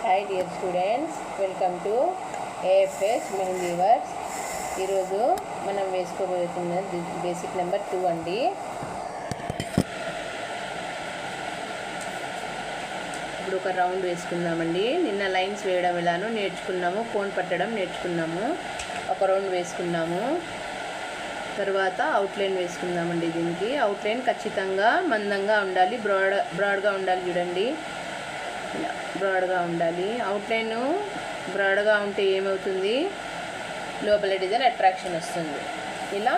Hi dear students, welcome to AFS mehndi works. ఈరోజు మనం వేసుకోబోతున్న basic number 2 అండి. ఇప్పుడు ఒక రౌండ్ వేసుకుందామండి. నిన్న లైన్స్ వేయడం ఎలానో నేర్చుకున్నాము, కోన్ పట్టడం నేర్చుకున్నాము. ఒక రౌండ్ వేసుకున్నాము. తర్వాత అవుట్లైన్ వేసుకుందామండి. దీనికి అవుట్లైన్ ఖచ్చితంగా మందంగా ఉండాలి, బ్రాడ్గా ఉండాలి. చూడండి, ఇలా బ్రాడ్గా ఉండాలి. అవుట్లైన్ బ్రాడ్గా ఉంటే ఏమవుతుంది, లోపల డిజైన్ అట్రాక్షన్ వస్తుంది. ఇలా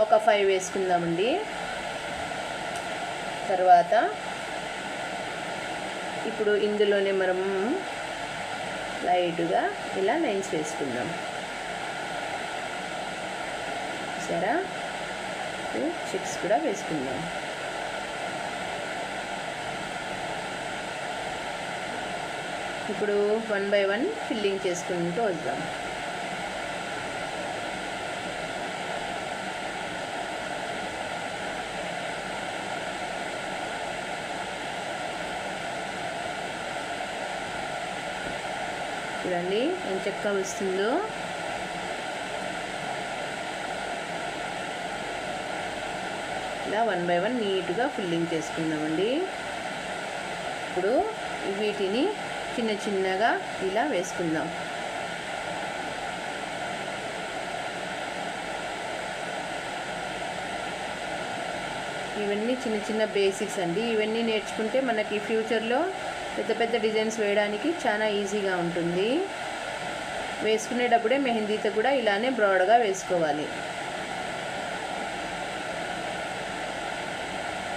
ఒక 5 వేసుకుందామండి. తర్వాత ఇప్పుడు ఇందులోనే మనం లైట్గా ఇలా లైన్స్ వేసుకుందాం. సరే, చెక్స్ కూడా వేసుకుందాం. ఇప్పుడు 1 by 1 ఫిల్లింగ్ చేసుకుంటూ వద్దాం. చూడండి ఎంత చక్కగా వస్తుందో. ఇలా 1 by 1 నీట్గా ఫిల్లింగ్ చేసుకుందామండి. ఇప్పుడు వీటిని చిన్న చిన్నగా ఇలా వేసుకుందాం. ఇవన్నీ చిన్న చిన్న బేసిక్స్ అండి. ఇవన్నీ నేర్చుకుంటే మనకి ఫ్యూచర్లో పెద్ద పెద్ద డిజైన్స్ వేయడానికి చాలా ఈజీగా ఉంటుంది. వేసుకునేటప్పుడే మెహందీతో కూడా ఇలానే బ్రాడ్గా వేసుకోవాలి.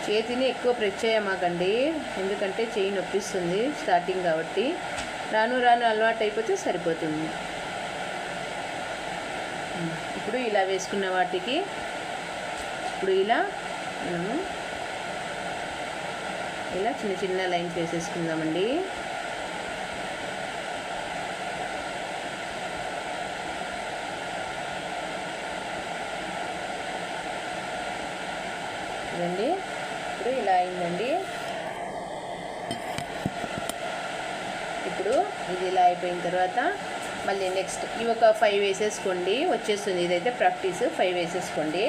చేతిని ఎక్కువ ప్రెస్ చేయమాకండి, ఎందుకంటే చేయి నొప్పిస్తుంది స్టార్టింగ్ కాబట్టి. రాను రాను అలవాటు అయిపోతే సరిపోతుంది. ఇప్పుడు ఇలా వేసుకున్న వాటికి ఇప్పుడు ఇలా మనము ఇలా చిన్న చిన్న లైన్స్ వేసేసుకుందామండి. చూడండి, ఇప్పుడు ఇలా అయిందండి. ఇప్పుడు ఇది ఇలా అయిపోయిన తర్వాత మళ్ళీ నెక్స్ట్ ఇవి ఒక 5 వేసేసుకోండి, వచ్చేస్తుంది. ఇదైతే ప్రాక్టీస్. 5 వేసేసుకోండి.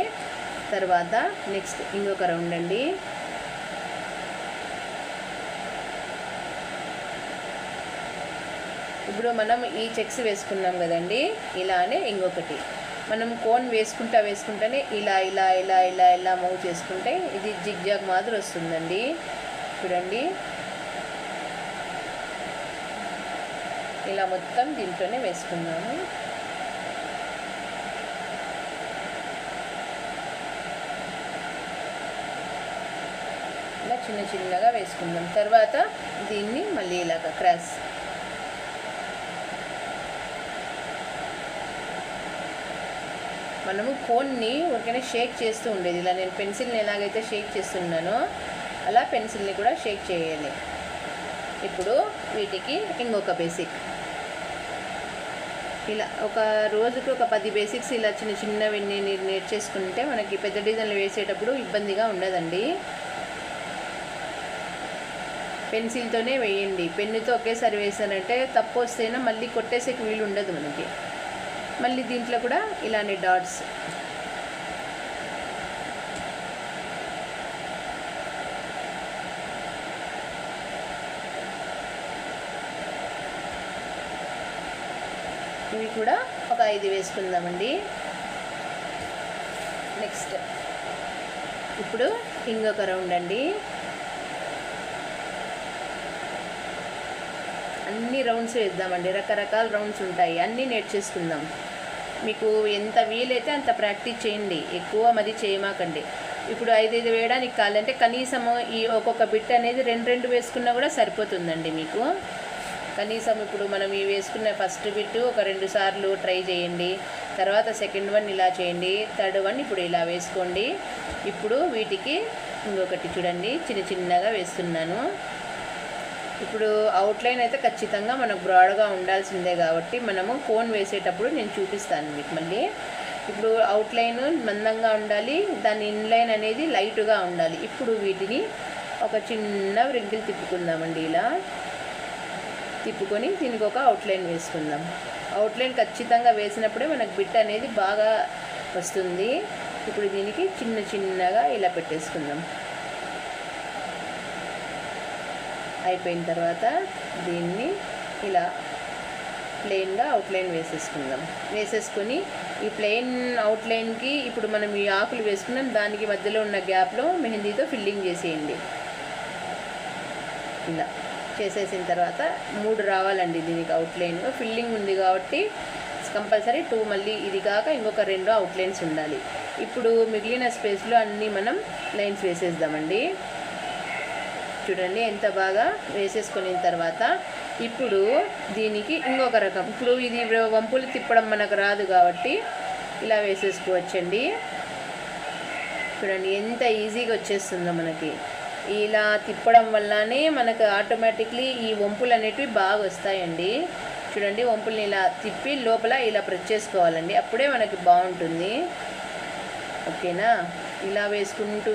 తర్వాత నెక్స్ట్ ఇంకొక రౌండ్ అండి. ఇప్పుడు మనం ఈ చెక్స్ వేసుకున్నాం కదండి, ఇలానే ఇంకొకటి మనం కోన్ వేసుకుంటానే ఇలా ఇలా ఇలా ఇలా ఇలా మూవ్ చేసుకుంటే ఇది జిగ్జాగ్ మాదిరి వస్తుందండి. చూడండి, ఇలా మొత్తం దీంట్లోనే వేసుకున్నాము. ఇలా చిన్న చిన్నగా వేసుకుందాం. తర్వాత దీన్ని మళ్ళీ ఇలాగ క్రాస్ మనము కోన్ని ఊరికైనా షేక్ చేస్తూ ఉండేది. ఇలా నేను పెన్సిల్ని ఎలాగైతే షేక్ చేస్తున్నానో అలా పెన్సిల్ని కూడా షేక్ చేయాలి. ఇప్పుడు వీటికి ఇంకొక బేసిక్, ఇలా ఒక రోజుకి ఒక 10 బేసిక్స్ ఇలా చిన్న చిన్నవి నేర్చేసుకుంటే మనకి పెద్ద డిజైన్లు వేసేటప్పుడు ఇబ్బందిగా ఉండదండి. పెన్సిల్తోనే వేయండి. పెన్నుతో ఒకేసారి వేసానంటే తప్పు వస్తేనా మళ్ళీ కొట్టేసేకి వీలు ఉండదు మనకి. మళ్ళీ దీంట్లో కూడా ఇలానే డాట్స్. ఇవి కూడా ఒక 5 వేసుకుందామండి. నెక్స్ట్ ఇప్పుడు ఇంకొక రౌండ్ అండి. అన్ని రౌండ్స్ వేద్దామండి. రకరకాల రౌండ్స్ ఉంటాయి, అన్నీ నేర్చేసుకుందాం. మీకు ఎంత వీలైతే అంత ప్రాక్టీస్ చేయండి, ఎక్కువ మరి చేయమాకండి. ఇప్పుడు 5 వేయడానికి కావాలంటే కనీసం ఈ ఒక్కొక్క బిట్ అనేది 2 వేసుకున్నా కూడా సరిపోతుందండి మీకు. కనీసం ఇప్పుడు మనం ఈ వేసుకున్న ఫస్ట్ బిట్ ఒక 2 సార్లు ట్రై చేయండి. తర్వాత సెకండ్ వన్ ఇలా చేయండి, థర్డ్ వన్ ఇప్పుడు ఇలా వేసుకోండి. ఇప్పుడు వీటికి ఇంకొకటి చూడండి, చిన్న చిన్నగా వేస్తున్నాను. ఇప్పుడు అవుట్లైన్ అయితే ఖచ్చితంగా మనకు బ్రాడ్గా ఉండాల్సిందే కాబట్టి మనము కోన్ వేసేటప్పుడు నేను చూపిస్తాను మీకు మళ్ళీ. ఇప్పుడు అవుట్లైన్ మందంగా ఉండాలి, దాని ఇన్లైన్ అనేది లైట్గా ఉండాలి. ఇప్పుడు వీటిని ఒక చిన్న రింకిల్ తిప్పుకుందామండి. ఇలా తిప్పుకొని దీనికి ఒక అవుట్లైన్ వేసుకుందాం. అవుట్లైన్ ఖచ్చితంగా వేసినప్పుడే మనకు బిట్ అనేది బాగా వస్తుంది. ఇప్పుడు దీనికి చిన్న చిన్నగా ఇలా పెట్టేసుకుందాం. అయిపోయిన తర్వాత దీన్ని ఇలా ప్లెయిన్గా అవుట్లైన్ వేసేసుకొని ఈ ప్లెయిన్ అవుట్లైన్కి ఇప్పుడు మనం ఈ ఆకులు వేసుకున్నాం, దానికి మధ్యలో ఉన్న గ్యాప్లో మెహందీతో ఫిల్లింగ్ చేసేయండి. ఇలా చేసేసిన తర్వాత 3 రావాలండి దీనికి అవుట్లైన్. ఫిల్లింగ్ ఉంది కాబట్టి కంపల్సరీ 2, మళ్ళీ ఇది కాక ఇంకొక 2 అవుట్లైన్స్ ఉండాలి. ఇప్పుడు మిగిలిన స్పేస్లో అన్నీ మనం లైన్స్ వేసేద్దామండి. చూడండి ఎంత బాగా వేసేసుకున్న తర్వాత ఇప్పుడు దీనికి ఇంకొక రకం, ఇప్పుడు ఇది వంపులు తిప్పడం మనకు రాదు కాబట్టి ఇలా వేసేసుకోవచ్చండి. చూడండి ఎంత ఈజీగా వచ్చేస్తుందో మనకి. ఇలా తిప్పడం వల్లనే మనకు ఆటోమేటిక్లీ ఈ వంపులు అనేటివి బాగా వస్తాయండి. చూడండి వంపుల్ని ఇలా తిప్పి లోపల ఇలా ప్రెస్ చేసుకోవాలండి, అప్పుడే మనకి బాగుంటుంది. ఓకేనా? ఇలా వేసుకుంటూ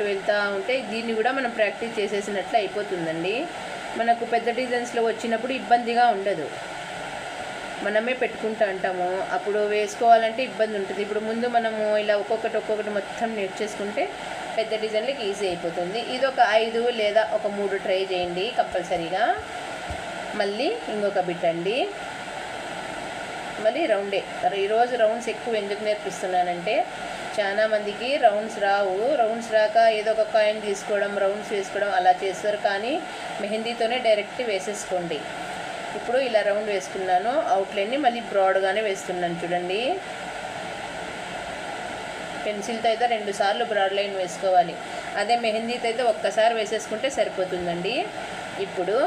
వెళ్తూ ఉంటే దీన్ని కూడా మనం ప్రాక్టీస్ చేసేసినట్లు అయిపోతుందండి. మనకు పెద్ద డిజైన్స్లో వచ్చినప్పుడు ఇబ్బందిగా ఉండదు, మనమే పెట్టుకుంటూ అంటాము, అప్పుడు వేసుకోవాలంటే ఇబ్బంది ఉంటుంది. ఇప్పుడు ముందు మనము ఇలా ఒక్కొక్కటి మొత్తం నేర్చేసుకుంటే పెద్ద డిజైన్లకి ఈజీ అయిపోతుంది. ఇది ఒక 5 లేదా ఒక 3 ట్రై చేయండి కంపల్సరీగా. మళ్ళీ ఇంకొక బిట్ అండి, మళ్ళీ రౌండే. ఈరోజు రౌండ్స్ ఎక్కువ ఎందుకు నేర్పిస్తున్నానంటే చాలామందికి రౌండ్స్ రావు, రౌండ్స్ రాక ఏదో ఒక కాయిన్ తీసుకోవడం, రౌండ్స్ వేసుకోవడం అలా చేస్తారు. కానీ మెహందీతోనే డైరెక్ట్ వేసేసుకోండి. ఇప్పుడు ఇలా రౌండ్ వేసుకున్నాను, అవుట్లైన్ని మళ్ళీ బ్రాడ్గానే వేస్తున్నాను. చూడండి పెన్సిల్తో అయితే 2 సార్లు బ్రాడ్ లైన్ వేసుకోవాలి, అదే మెహందీతో అయితే ఒక్కసారి వేసేసుకుంటే సరిపోతుందండి. ఇప్పుడు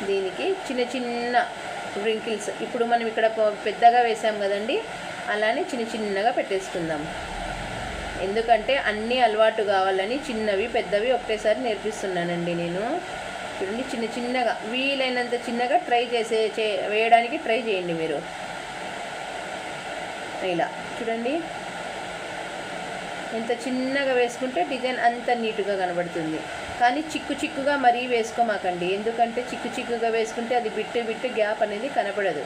దీనికి చిన్న చిన్న వ్రింకిల్స్, ఇప్పుడు మనం ఇక్కడ పెద్దగా వేసాం కదండి, అలానే చిన్నగా పెట్టేసుకుందాం. ఎందుకంటే అన్నీ అలవాటు కావాలని చిన్నవి పెద్దవి ఒకటేసారి నేర్పిస్తున్నానండి నేను. చూడండి చిన్నగా వీలైనంత చిన్నగా వేయడానికి ట్రై చేయండి మీరు. ఇలా చూడండి ఎంత చిన్నగా వేసుకుంటే డిజైన్ అంత నీట్గా కనబడుతుంది. కానీ చిక్కుగా మరీ వేసుకోమాకండి, ఎందుకంటే చిక్కుగా వేసుకుంటే అది బిట్టు గ్యాప్ అనేది కనపడదు.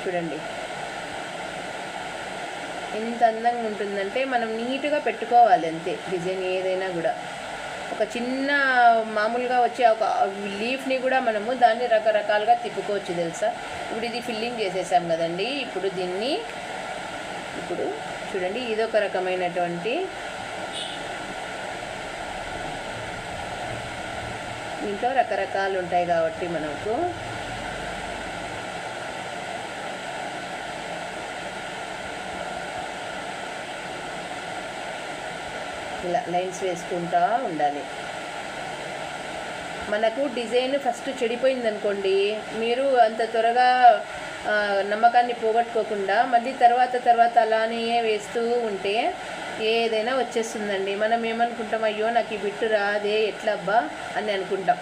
చూడండి ఎంత అందంగా ఉంటుందంటే మనం నీట్గా పెట్టుకోవాలి అంతే. డిజైన్ ఏదైనా కూడా ఒక చిన్న మామూలుగా వచ్చే ఒక లీఫ్ని కూడా మనము దాన్ని రకరకాలుగా తిప్పుకోవచ్చు తెలుసా. ఇప్పుడు ఇది ఫిల్లింగ్ చేసేసాం కదండి, ఇప్పుడు దీన్ని చూడండి ఇదొక రకమైనటువంటి, దీంట్లో రకరకాలు ఉంటాయి కాబట్టి మనకు ఇలా లైన్స్ వేసుకుంటూ ఉండాలి. మనకు డిజైన్ ఫస్ట్ చెడిపోయిందనుకోండి, మీరు అంత త్వరగా నమ్మకాన్ని పోగొట్టుకోకుండా మళ్ళీ తర్వాత అలానే వేస్తూ ఉంటే ఏదైనా వచ్చేస్తుందండి. మనం ఏమనుకుంటాం, అయ్యో నాకు ఈ బిట్టు రాదే ఎట్లబ్బా అని అనుకుంటాం.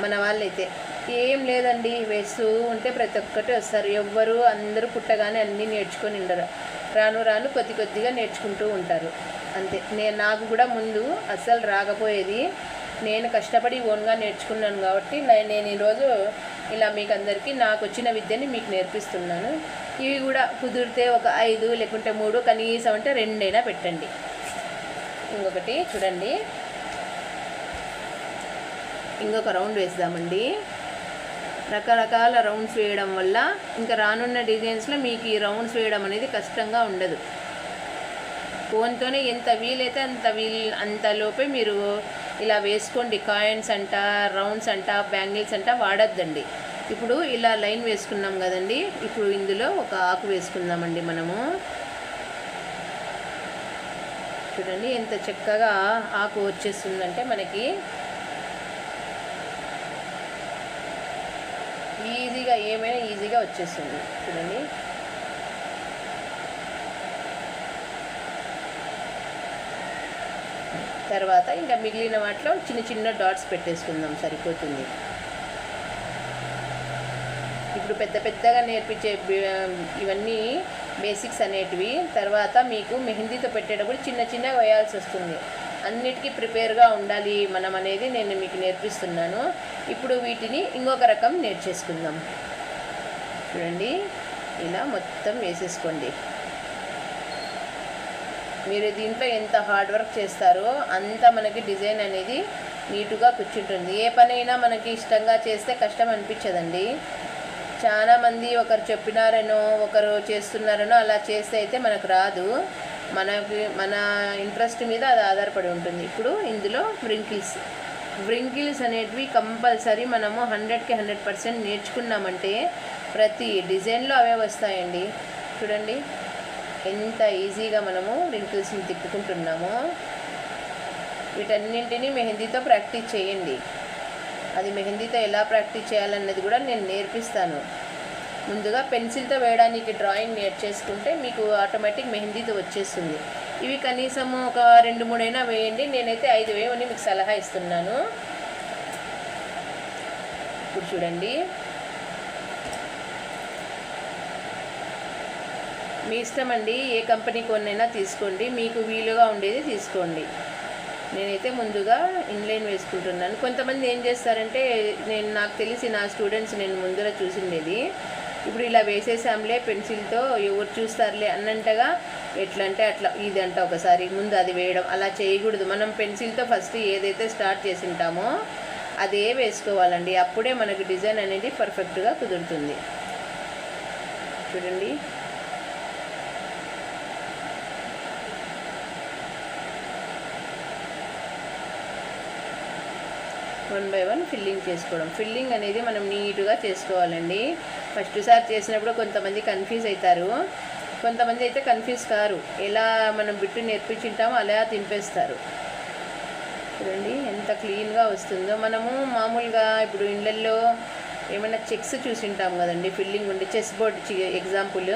మన వాళ్ళైతే ఏం లేదండి, వేస్తూ ఉంటే ప్రతి ఒక్కటి వస్తారు. అందరూ పుట్టగానే అన్నీ నేర్చుకొని ఉండరు, రాను కొద్దిగా నేర్చుకుంటూ ఉంటారు అంతే. నాకు కూడా ముందు అస్సలు రాకపోయేది, నేను కష్టపడి ఓన్గా నేర్చుకున్నాను కాబట్టి నేను ఈరోజు ఇలా మీకు అందరికీ నాకు వచ్చిన విద్యని మీకు నేర్పిస్తున్నాను. ఇవి కూడా కుదిరితే ఒక 5 లేకుంటే 3, కనీసం అంటే 2 అయినా పెట్టండి. ఇంకొకటి చూడండి, ఇంకొక రౌండ్ వేద్దామండి. రకరకాల రౌండ్స్ వేయడం వల్ల ఇంకా రానున్న డిజైన్స్లో మీకు ఈ రౌండ్స్ వేయడం అనేది కష్టంగా ఉండదు. ఫోన్తోనే ఎంత వీలైతే అంతలోపే మీరు ఇలా వేసుకోండి. కాయిన్స్ అంట, రౌండ్స్ అంట, బ్యాంగిల్స్ అంట వాడద్దండి. ఇప్పుడు ఇలా లైన్ వేసుకున్నాం కదండి, ఇప్పుడు ఇందులో ఒక ఆకు వేసుకుందామండి మనము. చూడండి ఎంత చక్కగా ఆకు వచ్చేస్తుందంటే మనకి ఈజీగా ఏమైనా ఈజీగా వచ్చేస్తుంది. చూడండి తర్వాత ఇంకా మిగిలిన వాటిలో చిన్న డాట్స్ పెట్టేసుకుందాం, సరిపోతుంది. ఇప్పుడు పెద్దగా నేర్పించే ఇవన్నీ బేసిక్స్ అనేటివి. తర్వాత మీకు మెహందీతో పెట్టేటప్పుడు చిన్నగా వేయాల్సి వస్తుంది. అన్నిటికీ ప్రిపేర్గా ఉండాలి మనం అనేది నేను మీకు నేర్పిస్తున్నాను. ఇప్పుడు వీటిని ఇంకొక రకం నేర్చేసుకుందాం. చూడండి, ఇలా మొత్తం వేసేసుకోండి. మీరు దీంట్లో ఎంత హార్డ్ వర్క్ చేస్తారో అంత మనకి డిజైన్ అనేది నీటుగా కూర్చుంటుంది. ఏ పనైనా మనకి ఇష్టంగా చేస్తే కష్టం అనిపించదండి. చాలామంది ఒకరు చెప్పినారనో ఒకరు చేస్తున్నారనో అలా చేస్తే అయితే మనకు రాదు. మన ఇంట్రెస్ట్ మీద అది ఆధారపడి ఉంటుంది. ఇప్పుడు ఇందులో వ్రింకిల్స్ అనేటివి కంపల్సరీ మనము 100కి 100% నేర్చుకున్నామంటే ప్రతి డిజైన్లో అవే వస్తాయండి. చూడండి ఎంత ఈజీగా మనము వ్రింకిల్స్ని తిప్పుకుంటున్నామో. వీటన్నింటినీ మెహందీతో ప్రాక్టీస్ చేయండి. అది మెహందీతో ఎలా ప్రాక్టీస్ చేయాలన్నది కూడా నేను నేర్పిస్తాను. ముందుగా పెన్సిల్తో వేయడానికి డ్రాయింగ్ నేర్చేసుకుంటే మీకు ఆటోమేటిక్ మెహందీతో వచ్చేస్తుంది. ఇవి కనీసం ఒక 2-3 అయినా వేయండి. నేనైతే 5 వేయమని మీకు సలహా ఇస్తున్నాను. ఇప్పుడు చూడండి, మీ ఇష్టం అండి. ఏ కంపెనీ కొన్నైనా తీసుకోండి, మీకు వీలుగా ఉండేది తీసుకోండి. నేనైతే ముందుగా ఇన్లైన్ వేసుకుంటున్నాను. కొంతమంది ఏం చేస్తారంటే, నాకు తెలిసి నా స్టూడెంట్స్ నేను ముందర చూసిండేది, ఇప్పుడు ఇలా వేసేసాంలే పెన్సిల్తో ఎవరు చూస్తారులే అన్నంటగా ఎట్లా అంటే అట్లా ఇదంట ఒకసారి ముందు అది వేయడం అలా చేయకూడదు. మనం పెన్సిల్తో ఫస్ట్ ఏదైతే స్టార్ట్ చేసి ఉంటామో అదే వేసుకోవాలండి. అప్పుడే మనకి డిజైన్ అనేది పర్ఫెక్ట్గా కుదురుతుంది. చూడండి, 1 by 1 ఫిల్లింగ్ చేసుకోవడం. ఫిల్లింగ్ అనేది మనం నీట్గా చేసుకోవాలండి. ఫస్ట్ సారి చేసినప్పుడు కొంతమంది కన్ఫ్యూజ్ అవుతారు, కొంతమంది అయితే కన్ఫ్యూజ్ కారు. ఎలా మనం బిట్టు నేర్పించుంటామో అలా తింపేస్తారు. చూడండి ఎంత క్లీన్గా వస్తుందో. మనము మామూలుగా ఇప్పుడు ఇళ్ళల్లో ఏమైనా చెక్స్ చూసింటాం కదండి, ఫిల్లింగ్ ఉండి చెస్ బోర్డ్ ఎగ్జాంపుల్,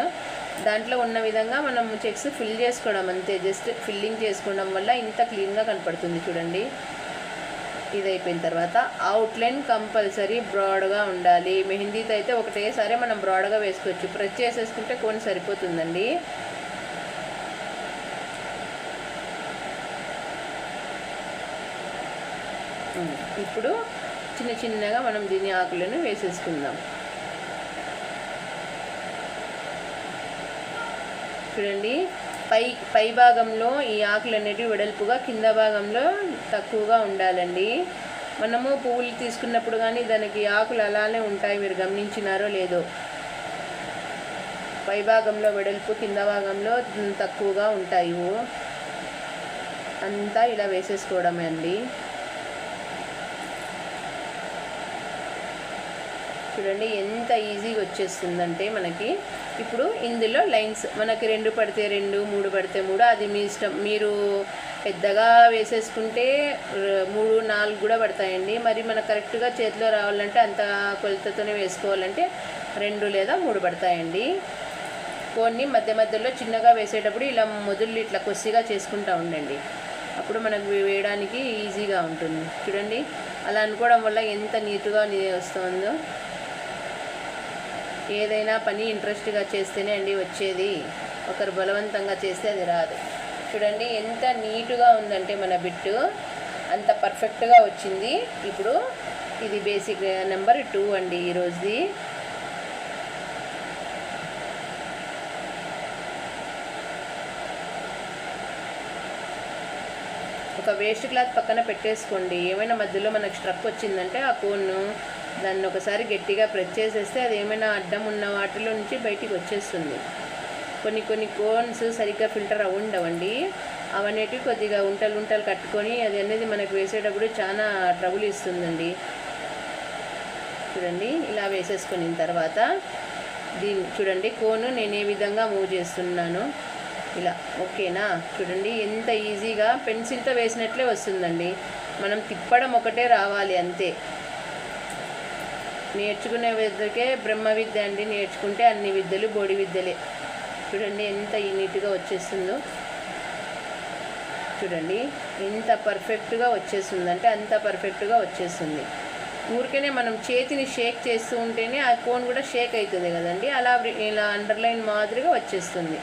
దాంట్లో ఉన్న విధంగా మనం చెక్స్ ఫిల్ చేసుకోవడం అంతే. జస్ట్ ఫిల్లింగ్ చేసుకోవడం వల్ల ఇంత క్లీన్గా కనపడుతుంది. చూడండి, ఇది అయిపోయిన తర్వాత అవుట్లైన్ కంపల్సరీ బ్రాడ్గా ఉండాలి. మెహందీతో అయితే ఒకటేసారి మనం బ్రాడ్గా వేసుకోవచ్చు, ప్రెస్ చేసేసుకుంటే కోన్ సరిపోతుందండి. ఇప్పుడు చిన్న చిన్నగా మనం దీని ఆకులను వేసేసుకుందాం. చూడండి, పై భాగంలో ఈ ఆకులు అనేటివి వెడల్పుగా, కింద భాగంలో తక్కువగా ఉండాలండి. మనము పువ్వులు తీసుకున్నప్పుడు కానీ దానికి ఆకులు అలానే ఉంటాయి, మీరు గమనించినారో లేదో. పై భాగంలో వెడల్పు, కింద భాగంలో తక్కువగా ఉంటాయి. అంతా ఇలా వేసేసుకోవడమే అండి. చూడండి ఎంత ఈజీగా వచ్చేస్తుందంటే మనకి. ఇప్పుడు ఇందులో లైన్స్ మనకి 2 పడితే 2, 3 పడితే 3, అది మీ ఇష్టం. మీరు పెద్దగా వేసేసుకుంటే 3, 4 కూడా పడతాయండి. మరి మనకు కరెక్ట్గా చేతిలో రావాలంటే అంత కొలతతోనే వేసుకోవాలంటే 2 లేదా 3 పడతాయండి. కొన్ని మధ్య మధ్యలో చిన్నగా వేసేటప్పుడు ఇలా మొదలు ఇట్లా కొద్దిగా చేసుకుంటూ ఉండండి, అప్పుడు మనకు వేయడానికి ఈజీగా ఉంటుంది. చూడండి, అలా అనుకోవడం వల్ల ఎంత నీట్గా వస్తుందో. ఏదైనా పని ఇంట్రెస్ట్గా చేస్తేనే అండి వచ్చేది, ఒకరు బలవంతంగా చేస్తే అది రాదు. చూడండి ఎంత నీట్గా ఉందంటే మన బిట్టు, అంత పర్ఫెక్ట్గా వచ్చింది. ఇప్పుడు ఇది బేసిక్ నెంబర్ 2 అండి ఈరోజుది. ఒక వేస్ట్ క్లాత్ పక్కన పెట్టేసుకోండి. ఏమైనా మధ్యలో మనకు స్ట్రక్ వచ్చిందంటే ఆ కోన్ను దాన్ని ఒకసారి గట్టిగా ప్రెస్ చేసేస్తే అది ఏమైనా అడ్డం ఉన్న వాటిలో నుంచి బయటికి వచ్చేస్తుంది. కొన్ని కోన్స్ సరిగ్గా ఫిల్టర్ ఉండవండి, అవనేటివి కొద్దిగా ఉంటలు కట్టుకొని అది అనేది మనకు వేసేటప్పుడు చాలా ట్రబుల్ ఇస్తుందండి. చూడండి, ఇలా వేసేసుకున్న తర్వాత దీన్ని చూడండి, కోను నేను ఏ విధంగా మూవ్ చేస్తున్నాను ఇలా. ఓకేనా? చూడండి ఎంత ఈజీగా పెన్సిల్తో వేసినట్లే వస్తుందండి. మనం తిప్పడం ఒకటే రావాలి అంతే. నేర్చుకునే విద్యకే బ్రహ్మ విద్య అండి. నేర్చుకుంటే అన్ని విద్యలు బోడి విద్యలే. చూడండి ఎంత నీట్గా వచ్చేస్తుందో. చూడండి ఎంత పర్ఫెక్ట్గా వచ్చేస్తుందంటే అంత పర్ఫెక్ట్గా వచ్చేస్తుంది. ఊరికనే మనం చేతిని షేక్ చేస్తూ ఉంటేనే ఆ కోన్ కూడా షేక్ అవుతుంది కదండి, అలా ఇలా అండర్లైన్ మాదిరిగా వచ్చేస్తుంది.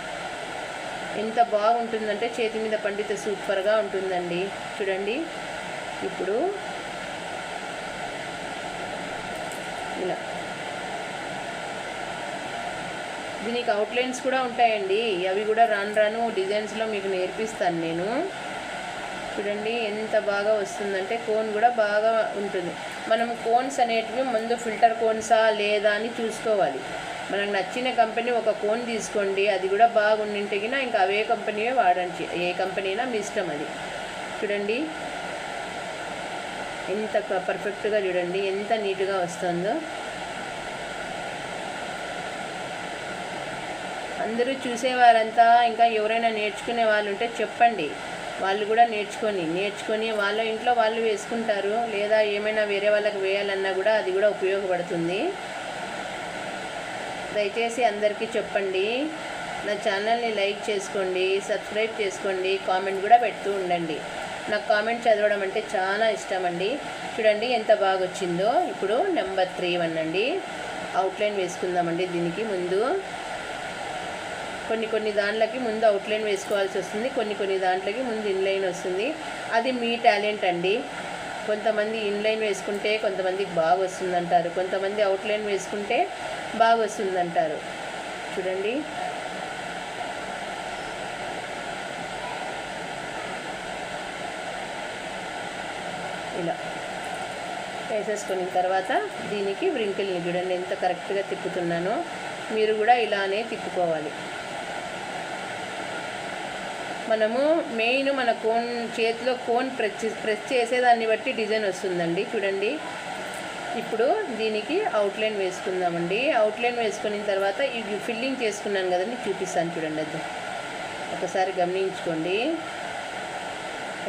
ఎంత బాగుంటుందంటే చేతి మీద పండితే సూపర్గా ఉంటుందండి. చూడండి ఇప్పుడు ఇలా దీనికి అవుట్లైన్స్ కూడా ఉంటాయండి. అవి కూడా రాను రాను డిజైన్స్లో మీకు నేర్పిస్తాను నేను. చూడండి ఎంత బాగా వస్తుందంటే కోన్ కూడా బాగా ఉంటుంది. మనం కోన్స్ అనేటివి ముందు ఫిల్టర్ కోన్సా లేదా అని చూసుకోవాలి. మనకు నచ్చిన కంపెనీ ఒక కోన్ తీసుకోండి, అది కూడా బాగుండింటిగినా ఇంకా అవే కంపెనీయే వాడండి. ఏ కంపెనీ అయినా మీ ఇష్టం అది. చూడండి ఎంత పర్ఫెక్ట్గా, చూడండి ఎంత నీట్గా వస్తుందో. అందరూ చూసేవారంతా ఇంకా ఎవరైనా నేర్చుకునే వాళ్ళు ఉంటే చెప్పండి, వాళ్ళు కూడా నేర్చుకొని వాళ్ళ ఇంట్లో వాళ్ళు వేసుకుంటారు. లేదా ఏమైనా వేరే వాళ్ళకి వేయాలన్నా కూడా అది కూడా ఉపయోగపడుతుంది. దయచేసి అందరికీ చెప్పండి. నా ఛానల్ని లైక్ చేసుకోండి, సబ్స్క్రైబ్ చేసుకోండి, కామెంట్ కూడా పెడుతూ ఉండండి. నాకు కామెంట్ చదవడం అంటే చాలా ఇష్టం అండి. చూడండి ఎంత బాగా వచ్చిందో. ఇప్పుడు నెంబర్ 3 అండి, అవుట్లైన్ వేసుకుందామండి. దీనికి ముందు కొన్ని దాంట్లకి ముందు అవుట్లైన్ వేసుకోవాల్సి వస్తుంది, కొన్ని దాంట్లకి ముందు ఇన్లైన్ వస్తుంది. అది మీ టాలెంట్ అండి. కొంతమంది ఇన్లైన్ వేసుకుంటే కొంతమందికి బాగా వస్తుందంటారు, కొంతమంది అవుట్లైన్ వేసుకుంటే బాగా వస్తుందంటారు. చూడండి ఇలా వేసేసుకున్న తర్వాత దీనికి వ్రింకిల్ని చూడండి ఎంత కరెక్ట్గా తిప్పుతున్నానో. మీరు కూడా ఇలానే తిప్పుకోవాలి. మనము మెయిన్ మన కోన్ చేతిలో కోన్ ప్రెస్ చేసేదాన్ని బట్టి డిజైన్ వస్తుందండి. చూడండి ఇప్పుడు దీనికి అవుట్లైన్ వేసుకుందామండి. అవుట్లైన్ వేసుకున్న తర్వాత ఇవి ఫిల్లింగ్ చేసుకున్నాను కదండి, చూపిస్తాను చూడండి. అది ఒకసారి గమనించుకోండి.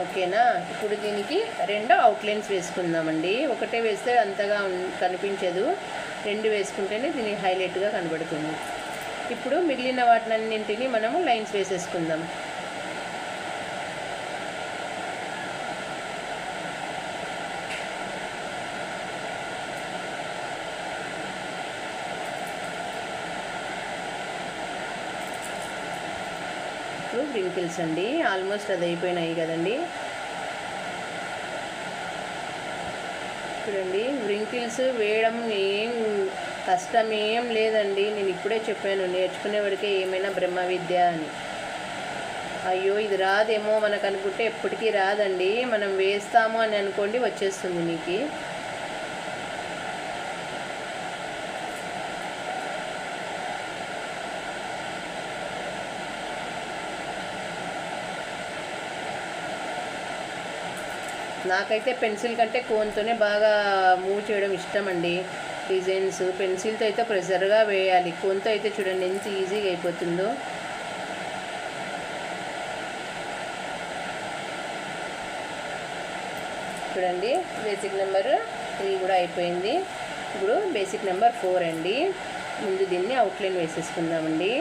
ఓకేనా? ఇప్పుడు దీనికి 2 అవుట్లైన్స్ వేసుకుందామండి. ఒకటే వేస్తే అంతగా కనిపించదు, 2 వేసుకుంటేనే దీనికి హైలైట్గా కనబడుతుంది. ఇప్పుడు మిగిలిన వాటినన్నింటినీ మనము లైన్స్ వేసేసుకుందాం. ఇప్పుడు వ్రింకిల్స్ అండి, ఆల్మోస్ట్ అది అయిపోయినాయి కదండి. చూడండి వ్రింకిల్స్ వేయడం ఏం కష్టం ఏం లేదండి. నేను ఇప్పుడే చెప్పాను, నేర్చుకునే వరకే ఏమైనా బ్రహ్మ విద్య అని. అయ్యో ఇది రాదేమో మనకు అనుకుంటే ఎప్పటికీ రాదండి. మనం వేస్తాము అని అనుకోండి, వచ్చేస్తుంది మీకు. నాకైతే పెన్సిల్ కంటే కోన్తోనే బాగా మూవ్ చేయడం ఇష్టం అండి. డిజైన్స్ పెన్సిల్తో అయితే ప్రెషర్గా వేయాలి, కోన్తో అయితే చూడండి ఎంత ఈజీగా అయిపోతుందో. చూడండి బేసిక్ నెంబర్ 3 కూడా అయిపోయింది. ఇప్పుడు బేసిక్ నెంబర్ 4 అండి. ముందు దీన్ని అవుట్లైన్ వేసేసుకుందామండి.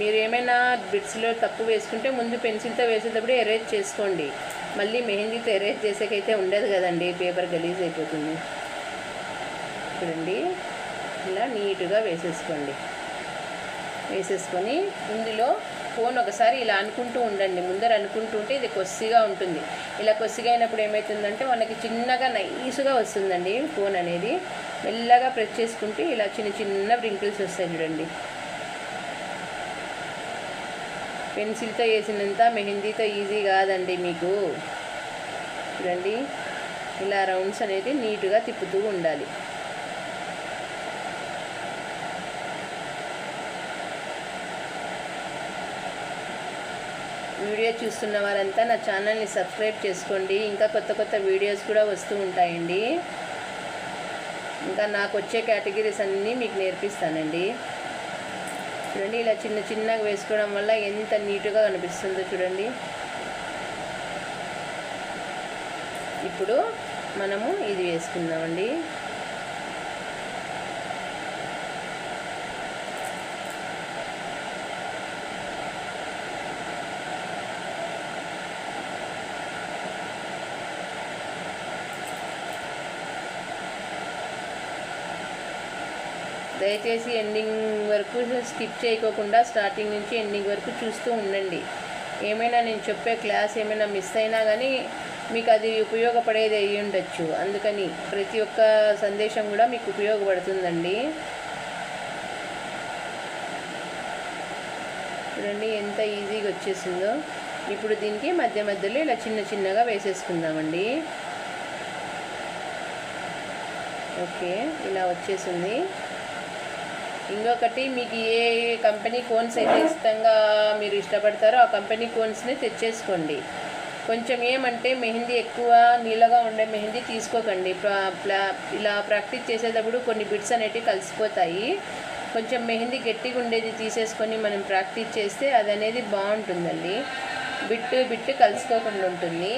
మీరు ఏమైనా బిట్స్లో తప్పు వేసుకుంటే ముందు పెన్సిల్తో వేసేటప్పుడు ఎరేజ్ చేసుకోండి. మళ్ళీ మెహందీతో ఎరేజ్ చేసేకైతే ఉండదు కదండి, పేపర్ గలీజ్ అయిపోతుంది. చూడండి ఇలా నీట్గా వేసేసుకోండి. వేసేసుకొని ఇందులో కోన్ ఒకసారి ఇలా అనుకుంటూ ఉండండి. ముందర అనుకుంటూ ఉంటే ఇది కొద్దిగా ఉంటుంది. ఇలా కొద్దిగా అయినప్పుడు ఏమవుతుందంటే మనకి చిన్నగా నైస్గా వస్తుందండి. కోన్ అనేది మెల్లగా ప్రెస్ చేసుకుంటే ఇలా చిన్న వ్రింకిల్స్ వస్తాయి చూడండి. పెన్సిల్తో వేసినంత మెహందీతో ఈజీ కాదండి మీకు. చూడండి ఇలా రౌండ్స్ అనేది నీట్గా తిప్పుతూ ఉండాలి. వీడియో చూస్తున్న వారంతా నా ఛానల్ని సబ్స్క్రైబ్ చేసుకోండి. ఇంకా కొత్త వీడియోస్ కూడా వస్తూ ఉంటాయండి. ఇంకా నాకు వచ్చే కేటగిరీస్ అన్నీ మీకు నేర్పిస్తానండి. చూడండి ఇలా చిన్నగా వేసుకోవడం వల్ల ఎంత నీట్గా కనిపిస్తుందో చూడండి. ఇప్పుడు మనము ఇది వేసుకుందామండి. దయచేసి ఎండింగ్ వరకు స్కిప్ చేయకోకుండా స్టార్టింగ్ నుంచి ఎండింగ్ వరకు చూస్తూ ఉండండి. ఏమైనా నేను చెప్పే క్లాస్ ఏమైనా మిస్ అయినా కానీ మీకు అది ఉపయోగపడేది అయ్యి ఉండొచ్చు. అందుకని ప్రతి ఒక్క సందేశం కూడా మీకు ఉపయోగపడుతుందండి. చూడండి ఎంత ఈజీగా వచ్చేసిందో. ఇప్పుడు దీనికి మధ్య మధ్యలో ఇలా చిన్న చిన్నగా వేసేసుకుందామండి. ఓకే, ఇలా వచ్చేసింది. ఇంకొకటి, మీకు ఏ కంపెనీ కోన్స్ అయితే మీరు ఇష్టపడతారో ఆ కంపెనీ కోన్స్ని తెచ్చేసుకోండి. కొంచెం ఏమంటే మెహందీ ఎక్కువ నీళ్ళగా ఉండే మెహందీ తీసుకోకండి. ఇలా ప్రాక్టీస్ చేసేటప్పుడు కొన్ని బిట్స్ అనేటివి కలిసిపోతాయి. కొంచెం మెహందీ గట్టిగా ఉండేది తీసేసుకొని మనం ప్రాక్టీస్ చేస్తే అది అనేది బాగుంటుందండి. బిట్టు కలుసుకోకుండా ఉంటుంది.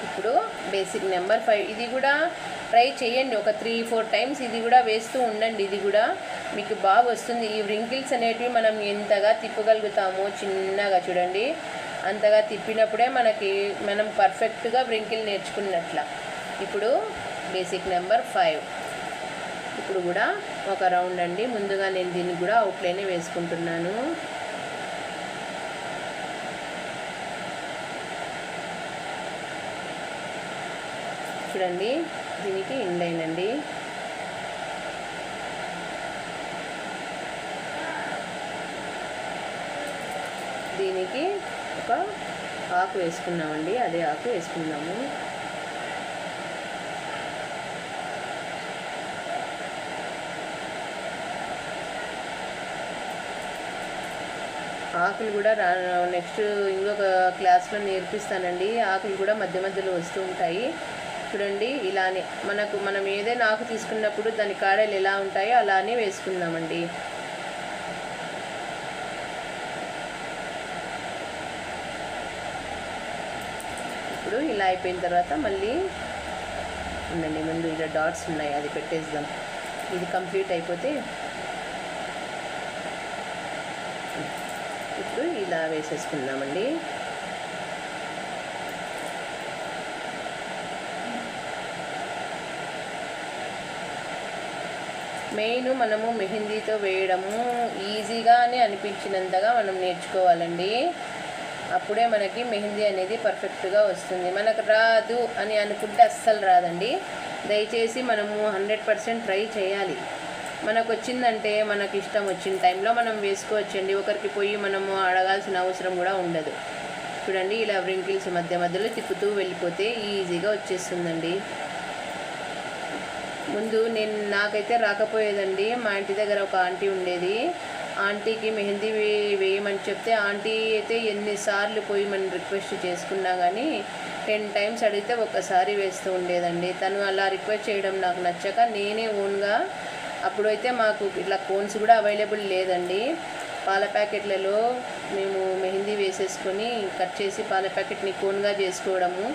ఇప్పుడు బేసిక్ నెంబర్ 5 ఇది కూడా ట్రై చేయండి. ఒక 3-4 టైమ్స్ ఇది కూడా వేస్తూ ఉండండి. ఇది కూడా మీకు బాగా వస్తుంది. ఈ వ్రింకిల్స్ అనేటివి మనం ఎంతగా తిప్పగలుగుతామో చిన్నగా చూడండి, అంతగా తిప్పినప్పుడే మనం పర్ఫెక్ట్గా వ్రింకిల్ నేర్చుకున్నట్ల. ఇప్పుడు బేసిక్ నెంబర్ 5 ఇప్పుడు కూడా ఒక రౌండ్ అండి. ముందుగా నేను దీన్ని కూడా అవుట్లైనే వేసుకుంటున్నాను. చూడండి, దీనికి ఇన్లైన్ అండి. దీనికి ఒక ఆకు వేసుకున్నామండి, అదే ఆకు వేసుకున్నాము. ఆకులు కూడా నెక్స్ట్ ఇంకొక క్లాస్లో నేర్పిస్తానండి. ఆకులు కూడా మధ్య మధ్యలో వస్తూ ఉంటాయి. చూడండి, ఇలానే మనం ఏదైనా ఆకు తీసుకున్నప్పుడు దాని కాడలు ఎలా ఉంటాయో అలానే వేసుకుందామండి. ఇప్పుడు ఇలా అయిపోయిన తర్వాత మళ్ళీ ఉండండి, ముందు ఇలా డాట్స్ ఉన్నాయి అది పెట్టేద్దాం. ఇది కంప్లీట్ అయిపోతే ఇప్పుడు ఇలా వేసేసుకుందామండి. మెయిన్ మనము మెహందీతో వేయడము ఈజీగానే అనిపించినంతగా మనం నేర్చుకోవాలండి. అప్పుడే మనకి మెహందీ అనేది పర్ఫెక్ట్గా వస్తుంది. మనకు రాదు అని అనుకుంటే అస్సలు రాదండి. దయచేసి మనము 100% ట్రై చేయాలి. మనకు వచ్చిందంటే మనకి ఇష్టం వచ్చిన టైంలో మనం వేసుకోవచ్చండి. ఒకరికి పోయి మనము అడగాల్సిన అవసరం కూడా ఉండదు. చూడండి, ఇలా వ్రింకిల్స్ మధ్య మధ్యలో తిప్పుతూ వెళ్ళిపోతే ఈజీగా వచ్చేస్తుందండి. ముందు నాకైతే రాకపోయేదండి. మా ఇంటి దగ్గర ఒక ఆంటీ ఉండేది. ఆంటీకి మెహందీ వేయమని చెప్తే ఆంటీ అయితే ఎన్నిసార్లు పోయి మనం రిక్వెస్ట్ చేసుకున్నా కానీ 10 టైమ్స్ అడిగితే ఒక్కసారి వేస్తూ ఉండేదండి. తను అలా రిక్వెస్ట్ చేయడం నాకు నచ్చక నేనే ఓన్గా, అప్పుడైతే మాకు ఇట్లా కోన్స్ కూడా అవైలబుల్ లేదండి. పాల ప్యాకెట్లలో మేము మెహందీ వేసేసుకొని కట్ చేసి పాల ప్యాకెట్ని కోన్గా చేసుకోవడము,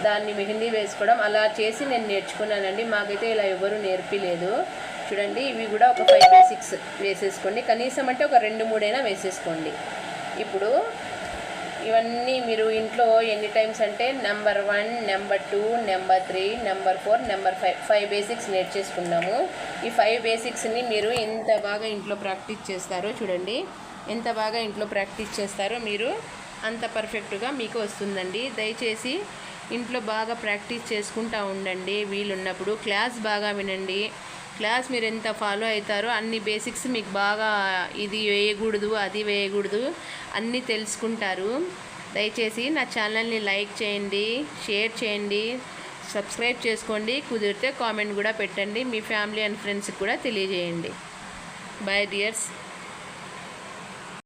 దాన్ని మెహందీ వేసుకోవడం అలా చేసి నేను నేర్చుకున్నానండి. మాకైతే ఇలా ఎవరు నేర్పిలేదు. చూడండి, ఇవి కూడా ఒక 5 బేసిక్స్ వేసేసుకోండి. కనీసం అంటే ఒక 2-3 అయినా వేసేసుకోండి. ఇప్పుడు ఇవన్నీ మీరు ఇంట్లో ఎన్ని టైమ్స్ అంటే number 1, number 2, number 3, number 4, number 5 basics నేర్చేసుకున్నాము. ఈ 5 బేసిక్స్ని మీరు ఎంత బాగా ఇంట్లో ప్రాక్టీస్ చేస్తారో చూడండి, ఎంత బాగా ఇంట్లో ప్రాక్టీస్ చేస్తారో మీరు అంత పర్ఫెక్ట్గా మీకు వస్తుందండి. దయచేసి ఇంట్లో బాగా ప్రాక్టీస్ చేసుకుంటూ ఉండండి. వీలున్నప్పుడు క్లాస్ బాగా వినండి. క్లాస్ మీరు ఎంత ఫాలో అవుతారో అన్ని బేసిక్స్ మీకు బాగా ఇది వేయకూడదు అది వేయకూడదు అన్నీ తెలుసుకుంటారు. దయచేసి నా ఛానల్ని లైక్ చేయండి, షేర్ చేయండి, సబ్స్క్రైబ్ చేసుకోండి. కుదిరితే కామెంట్ కూడా పెట్టండి. మీ ఫ్యామిలీ అండ్ ఫ్రెండ్స్కి కూడా తెలియజేయండి. Bye dears.